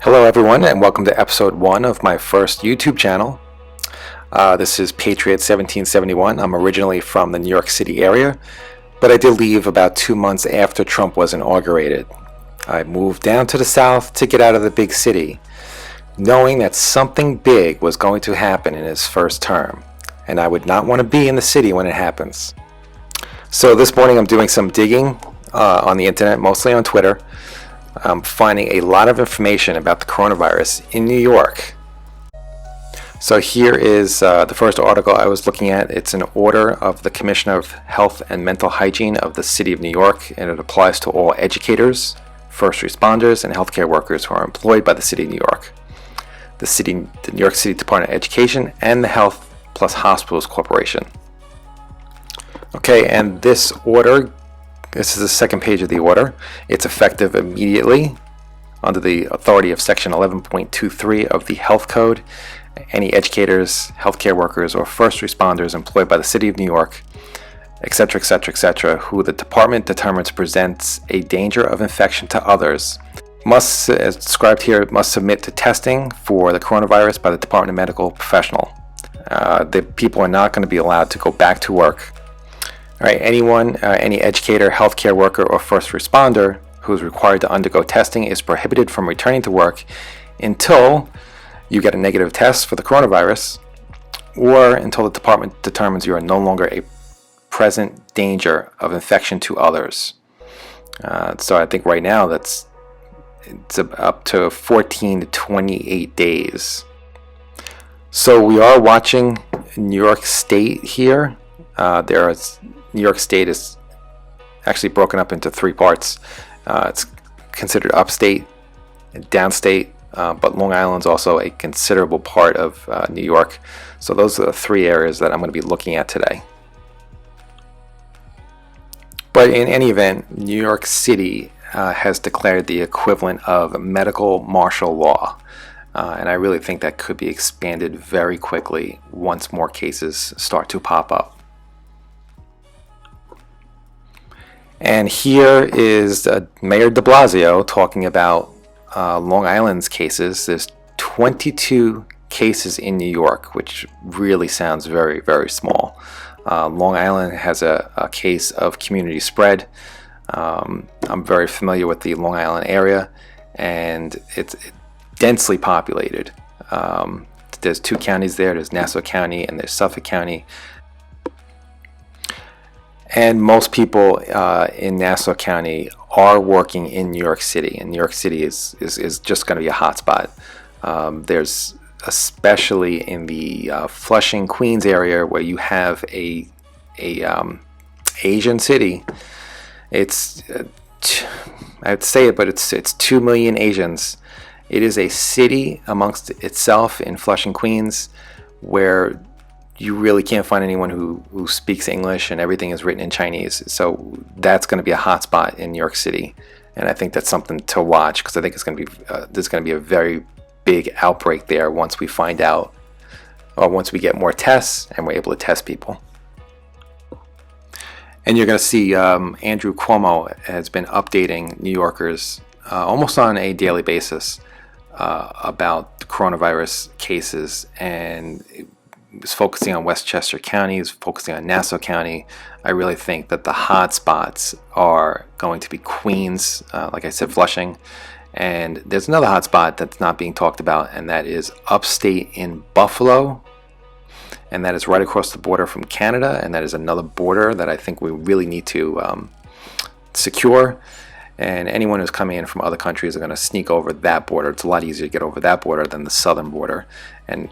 Hello everyone, and welcome to episode 1 of my first YouTube channel. This is Patriot 1771. I'm originally from the New York City area, but I did leave about 2 months after Trump was inaugurated. I moved down to the south to get out of the big city, knowing that something big was going to happen in his first term, and I would not want to be in the city when it happens. So this morning I'm doing some digging on the internet, mostly on Twitter. I'm finding a lot of information about the coronavirus in New York. So here is the first article I was looking at. It's an order of the Commissioner of Health and Mental Hygiene of the City of New York, and it applies to all educators, first responders, and healthcare workers who are employed by the City of New York, the New York City Department of Education, and the Health Plus Hospitals Corporation. Okay, and this is the second page of the order. It's effective immediately under the authority of Section 11.23 of the Health Code. Any educators, healthcare workers, or first responders employed by the City of New York, etc., etc., etc., who the department determines presents a danger of infection to others, must, as described here, must submit to testing for the coronavirus by the Department of Medical Professional. The people are not going to be allowed to go back to work. All right, any educator, healthcare worker, or first responder who is required to undergo testing is prohibited from returning to work until you get a negative test for the coronavirus, or until the department determines you are no longer a present danger of infection to others. So I think right now it's up to 14 to 28 days. So we are watching New York State here. New York State is actually broken up into 3 parts. It's considered upstate, downstate, but Long Island's also a considerable part of New York. So those are the 3 areas that I'm going to be looking at today. But in any event, New York City has declared the equivalent of medical martial law. And I really think that could be expanded very quickly once more cases start to pop up. And here is Mayor de Blasio talking about Long Island's cases. There's 22 cases in New York, which really sounds very, very small. Long Island has a case of community spread. I'm very familiar with the Long Island area, and it's densely populated. There's 2 counties there. There's Nassau County and there's Suffolk County. And most people in Nassau County are working in New York City, and New York City is just going to be a hotspot. There's especially in the Flushing, Queens area where you have a Asian city. I'd say it, but it's 2 million Asians. It is a city amongst itself in Flushing, Queens, where you really can't find anyone who speaks English, and everything is written in Chinese. So that's going to be a hotspot in New York City, and I think that's something to watch, because I think it's going to be there's going to be a very big outbreak there once we find out, or once we get more tests and we're able to test people. And you're going to see Andrew Cuomo has been updating New Yorkers almost on a daily basis about the coronavirus cases, and was focusing on Westchester County, is focusing on Nassau County. I really think that the hot spots are going to be Queens, like I said, Flushing, and there's another hot spot that's not being talked about, and that is upstate in Buffalo, and that is right across the border from Canada, and that is another border that I think we really need to secure. And anyone who's coming in from other countries are going to sneak over that border. It's a lot easier to get over that border than the southern border. And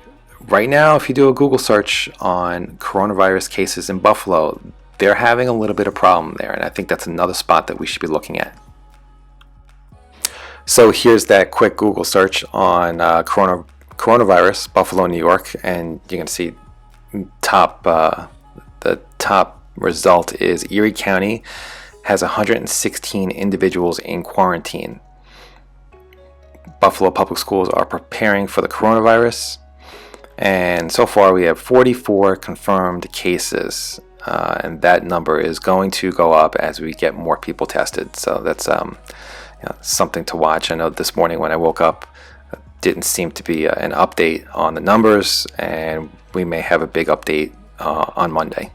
right now, if you do a Google search on coronavirus cases in Buffalo, they're having a little bit of problem there, and I think that's another spot that we should be looking at. So here's that quick Google search on coronavirus, Buffalo, New York, and you can see the top result is Erie County has 116 individuals in quarantine. Buffalo Public Schools are preparing for the coronavirus. And so far we have 44 confirmed cases, and that number is going to go up as we get more people tested. So that's something to watch. I know this morning when I woke up, Didn't seem to be an update on the numbers, and we may have a big update on Monday.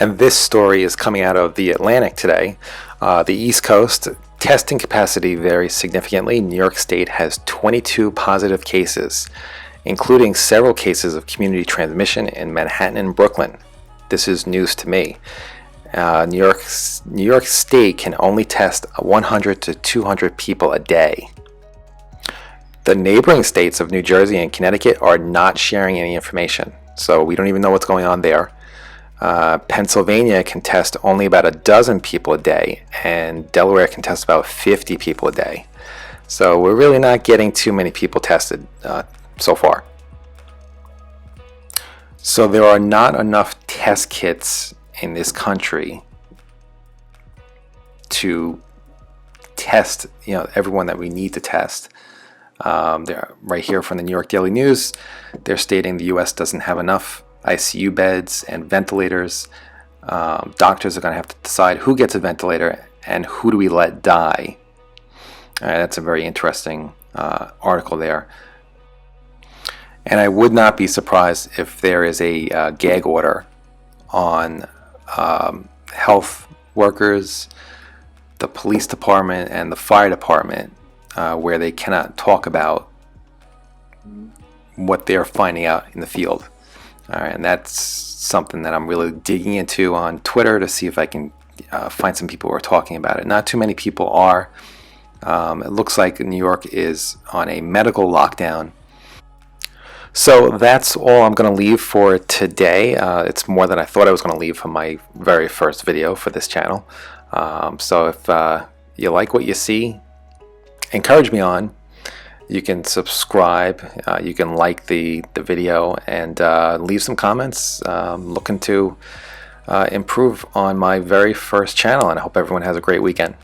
And this story is coming out of The Atlantic today. The East Coast testing capacity varies significantly. New York State has 22 positive cases, including several cases of community transmission in Manhattan and Brooklyn. This is news to me. New York State can only test 100 to 200 people a day. The neighboring states of New Jersey and Connecticut are not sharing any information, so we don't even know what's going on there. Pennsylvania can test only about a dozen people a day, and Delaware can test about 50 people a day. So we're really not getting too many people tested so far. So there are not enough test kits in this country to test, everyone that we need to test. They're right here from the New York Daily News. They're stating the U.S. doesn't have enough ICU beds and ventilators. Doctors are going to have to decide who gets a ventilator and who do we let die. That's a very interesting article there. And I would not be surprised if there is a gag order on health workers, the police department, and the fire department, where they cannot talk about what they're finding out in the field. All right, and that's something that I'm really digging into on Twitter to see if I can find some people who are talking about it. Not too many people are. It looks like New York is on a medical lockdown. So that's all I'm going to leave for today. It's more than I thought I was going to leave from my very first video for this channel. So if you like what you see, encourage me on. You can subscribe, you can like the video, and leave some comments. Looking to improve on my very first channel, and I hope everyone has a great weekend.